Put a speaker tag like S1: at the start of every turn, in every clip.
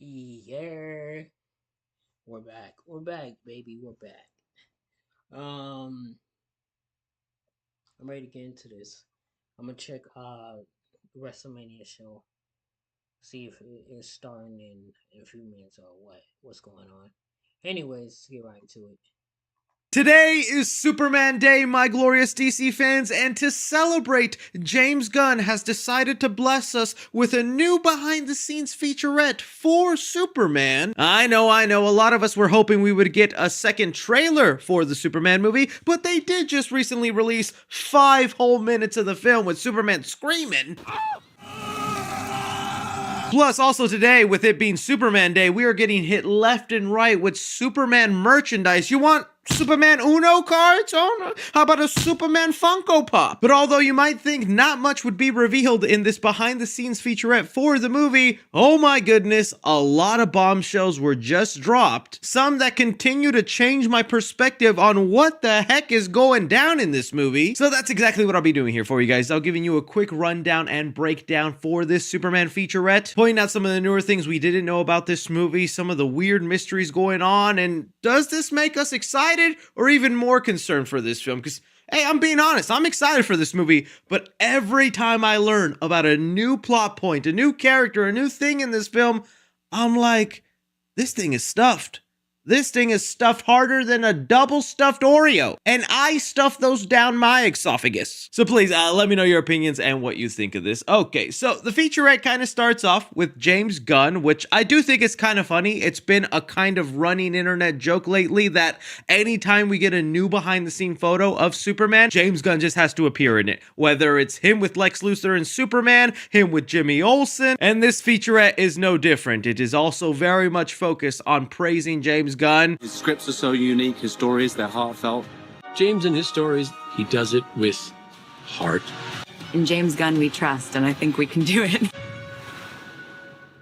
S1: Yeah, we're back. We're back, baby. We're back. Um, I'm ready to get into this. I'm gonna check the WrestleMania show, see if it's starting in a few minutes or what's going on. Anyways, let's get right into it.
S2: Today is Superman Day, my glorious DC fans, and to celebrate, James Gunn has decided to bless us with a new behind-the-scenes featurette for Superman. I know, a lot of us were hoping we would get a second trailer for the Superman movie, but they did just recently release 5 whole minutes of the film with Superman screaming. Plus, also today, with it being Superman Day, we are getting hit left and right with Superman merchandise. You want Superman Uno cards? Oh, no. How about a Superman Funko Pop? But although you might think not much would be revealed in this behind-the-scenes featurette for the movie, oh my goodness, a lot of bombshells were just dropped. Some that continue to change my perspective on what the heck is going down in this movie. So that's exactly what I'll be doing here for you guys. I'll giving you a quick rundown and breakdown for this Superman featurette, pointing out some of the newer things we didn't know about this movie, some of the weird mysteries going on, and does this make us excited or even more concerned for this film? Because, hey, I'm being honest, I'm excited for this movie, but every time I learn about a new plot point, a new character, a new thing in this film, I'm like, this thing is stuffed. This thing is stuffed harder than a double stuffed Oreo, and I stuffed those down my esophagus. So please, let me know your opinions and what you think of this. Okay, so the featurette kind of starts off with James Gunn, which I do think is kind of funny. It's been a kind of running internet joke lately that anytime we get a new behind-the-scene photo of Superman, James Gunn just has to appear in it. Whether it's him with Lex Luthor and Superman, him with Jimmy Olsen, and this featurette is no different. It is also very much focused on praising James Gunn.
S3: His scripts are so unique, his stories, they're heartfelt.
S4: James and his stories, he does it with heart.
S5: In James Gunn we trust, and I think we can do it.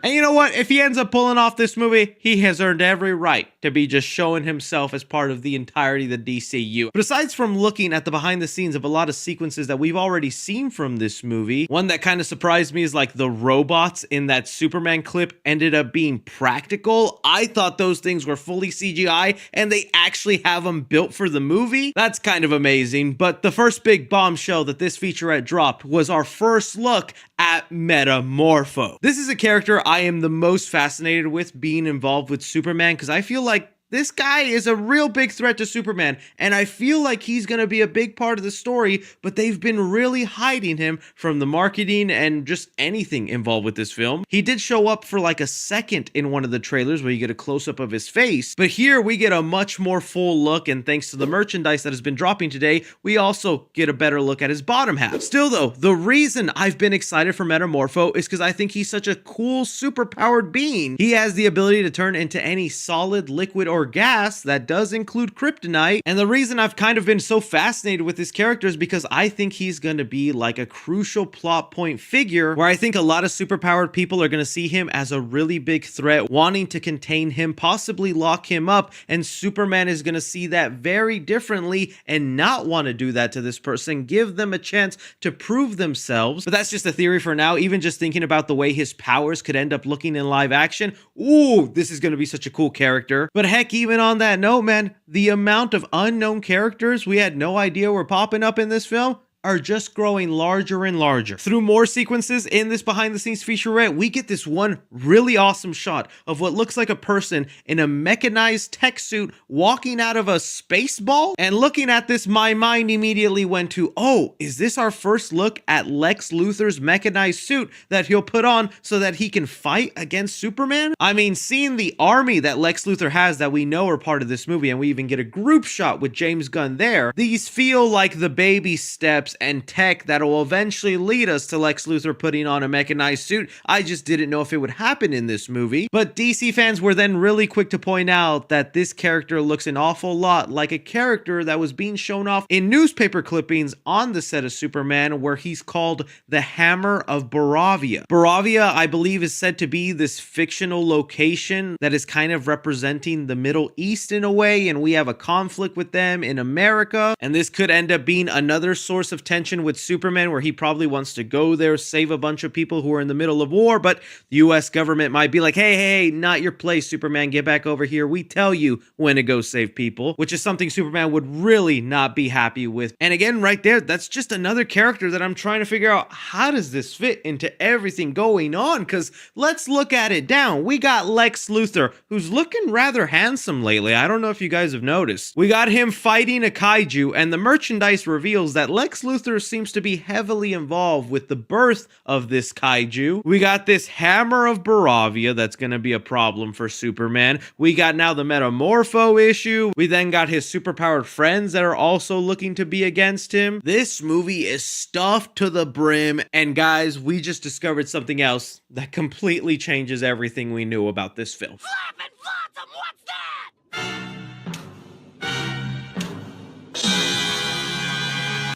S2: And you know what? If he ends up pulling off this movie, he has earned every right to be just showing himself as part of the entirety of the DCU. But aside from looking at the behind the scenes of a lot of sequences that we've already seen from this movie, one that kind of surprised me is like the robots in that Superman clip ended up being practical. I thought those things were fully CGI and they actually have them built for the movie. That's kind of amazing. But the first big bombshell that this featurette dropped was our first look at Metamorpho. This is a character I am the most fascinated with being involved with Superman because I feel like this guy is a real big threat to Superman, and I feel like he's going to be a big part of the story, but they've been really hiding him from the marketing and just anything involved with this film. He did show up for like a second in one of the trailers where you get a close-up of his face, but here we get a much more full look, and thanks to the merchandise that has been dropping today, we also get a better look at his bottom half. Still though, the reason I've been excited for Metamorpho is because I think he's such a cool, super-powered being. He has the ability to turn into any solid, liquid, or gas that does include kryptonite, and the reason I've kind of been so fascinated with this character is because I think he's going to be like a crucial plot point figure where I think a lot of superpowered people are going to see him as a really big threat, wanting to contain him, possibly lock him up, and Superman is going to see that very differently and not want to do that to this person, give them a chance to prove themselves. But that's just a theory for now. Even just thinking about the way his powers could end up looking in live action, ooh, this is going to be such a cool character. But heck, even on that note, man, the amount of unknown characters we had no idea were popping up in this film are just growing larger and larger. Through more sequences in this behind the scenes featurette, we get this one really awesome shot of what looks like a person in a mechanized tech suit walking out of a space ball. And looking at this, my mind immediately went to, oh, is this our first look at Lex Luthor's mechanized suit that he'll put on so that he can fight against Superman? I mean, seeing the army that Lex Luthor has that we know are part of this movie, and we even get a group shot with James Gunn there, these feel like the baby steps and tech that will eventually lead us to Lex Luthor putting on a mechanized suit. I just didn't know if it would happen in this movie. But DC fans were then really quick to point out that this character looks an awful lot like a character that was being shown off in newspaper clippings on the set of Superman, where he's called the Hammer of Barovia. Barovia, I believe, is said to be this fictional location that is kind of representing the Middle East in a way, and we have a conflict with them in America, and this could end up being another source of of tension with Superman where he probably wants to go there, save a bunch of people who are in the middle of war, but the US government might be like, hey, not your place, Superman, get back over here. We tell you when to go save people, which is something Superman would really not be happy with. And again, right there, that's just another character that I'm trying to figure out, how does this fit into everything going on? Because let's look at it down. We got Lex Luthor, who's looking rather handsome lately. I don't know if you guys have noticed. We got him fighting a kaiju, and the merchandise reveals that Lex Luthor seems to be heavily involved with the birth of this kaiju. We got this hammer of Baravia that's going to be a problem for Superman. We got now the Metamorpho issue. We then got his superpowered friends that are also looking to be against him. This movie is stuffed to the brim, and guys, we just discovered something else that completely changes everything we knew about this film.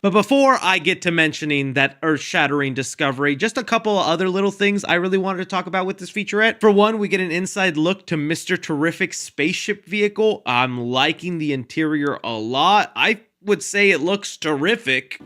S2: But before I get to mentioning that earth-shattering discovery, just a couple of other little things I really wanted to talk about with this featurette. For one, we get an inside look to Mr. Terrific's spaceship vehicle. I'm liking the interior a lot. I would say it looks terrific.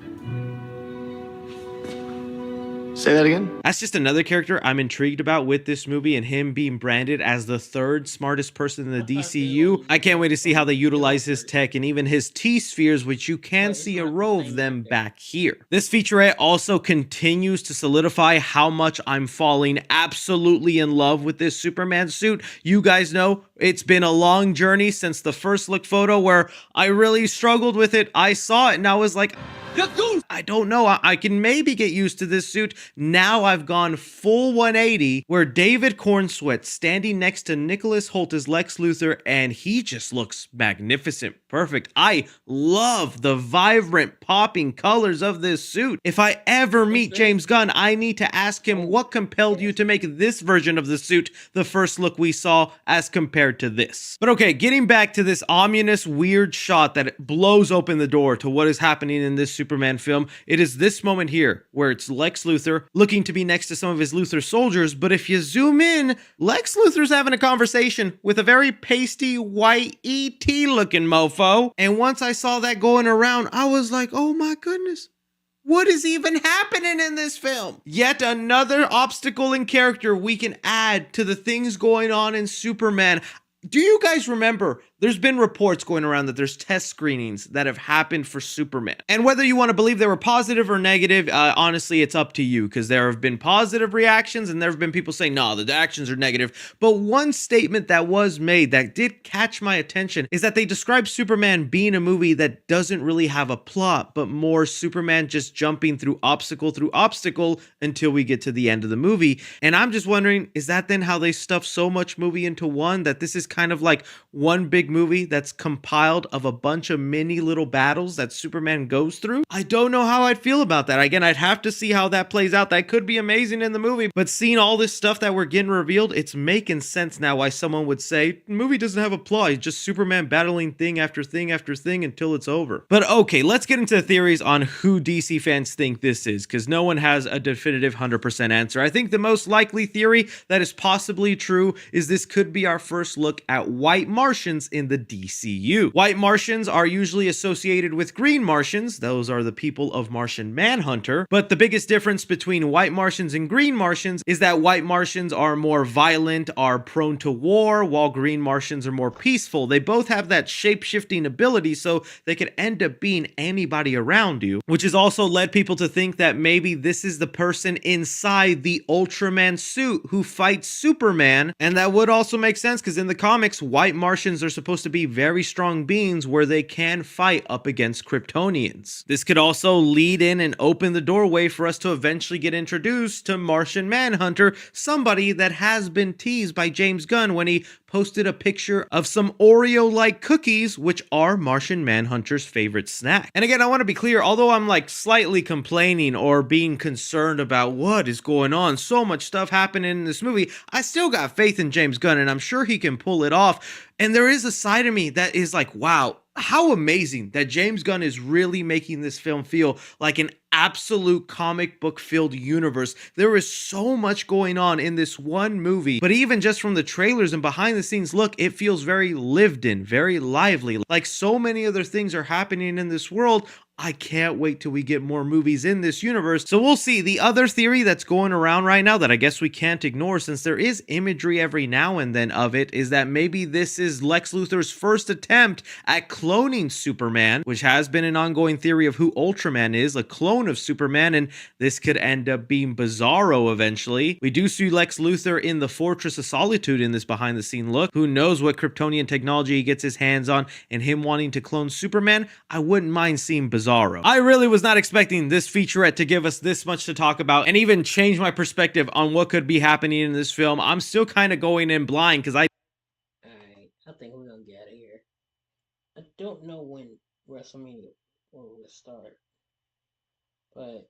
S6: Say that again?
S2: That's just another character I'm intrigued about with this movie, and him being branded as the third smartest person in the DCU. I can't wait to see how they utilize his tech and even his T-spheres, which you can see a row of them back here. This featurette also continues to solidify how much I'm falling absolutely in love with this Superman suit. You guys know it's been a long journey since the first look photo where I really struggled with it. I saw it and I was like, I don't know. I can maybe get used to this suit. Now I've gone full 180 where David Cornsweet standing next to Nicholas Hoult as Lex Luthor, and he just looks magnificent. Perfect. I love the vibrant popping colors of this suit. If I ever meet James Gunn, I need to ask him what compelled you to make this version of the suit the first look we saw as compared to this. But okay, getting back to this ominous weird shot that blows open the door to what is happening in this Superman film. It is this moment here where it's Lex Luthor looking to be next to some of his Luthor soldiers, but if you zoom in, Lex Luthor's having a conversation with a very pasty white E.T. looking mofo. And once I saw that going around, I was like, oh my goodness. What is even happening in this film? Yet another obstacle in character we can add to the things going on in Superman. Do you guys remember there's been reports going around that there's test screenings that have happened for Superman? And whether you want to believe they were positive or negative, honestly, it's up to you, because there have been positive reactions and there have been people saying, no, the actions are negative. But one statement that was made that did catch my attention is that they describe Superman being a movie that doesn't really have a plot, but more Superman just jumping through obstacle until we get to the end of the movie. And I'm just wondering, is that then how they stuff so much movie into one, that this is kind of like one big movie that's compiled of a bunch of mini little battles that Superman goes through? I don't know how I'd feel about that. Again, I'd have to see how that plays out. That could be amazing in the movie, but seeing all this stuff that we're getting revealed, it's making sense now why someone would say the movie doesn't have a plot. It's just Superman battling thing after thing after thing until it's over. But okay, let's get into the theories on who DC fans think this is, because no one has a definitive 100% answer. I think the most likely theory that is possibly true is this could be our first look at White Martians in the DCU. White Martians are usually associated with Green Martians. Those are the people of Martian Manhunter. But the biggest difference between White Martians and Green Martians is that White Martians are more violent, are prone to war, while Green Martians are more peaceful. They both have that shape-shifting ability, so they could end up being anybody around you, which has also led people to think that maybe this is the person inside the Ultraman suit who fights Superman. And that would also make sense, because in the comics, White Martians are supposed to be very strong beings where they can fight up against Kryptonians. This could also lead in and open the doorway for us to eventually get introduced to Martian Manhunter, somebody that has been teased by James Gunn when he posted a picture of some Oreo-like cookies, which are Martian Manhunter's favorite snack. And again, I want to be clear, although I'm like slightly complaining or being concerned about what is going on, so much stuff happening in this movie, I still got faith in James Gunn, and I'm sure he can pull it off. And there is a side of me that is like, wow, how amazing that James Gunn is really making this film feel like an absolute comic book filled universe. There is so much going on in this one movie, but even just from the trailers and behind the scenes look, it feels very lived in, very lively. Like so many other things are happening in this world I can't wait till we get more movies in this universe. So we'll see. The other theory that's going around right now that I guess we can't ignore, since there is imagery every now and then of it, is that maybe this is Lex Luthor's first attempt at cloning Superman, which has been an ongoing theory of who Ultraman is, a clone of Superman, and this could end up being Bizarro eventually. We do see Lex Luthor in the Fortress of Solitude in this behind the scene look. Who knows what Kryptonian technology he gets his hands on, and him wanting to clone Superman, I wouldn't mind seeing Bizarro. I really was not expecting this featurette to give us this much to talk about and even change my perspective on what could be happening in this film. I'm still kind of going in blind because
S1: Alright, I think we're gonna get it here. I don't know when WrestleMania will start, but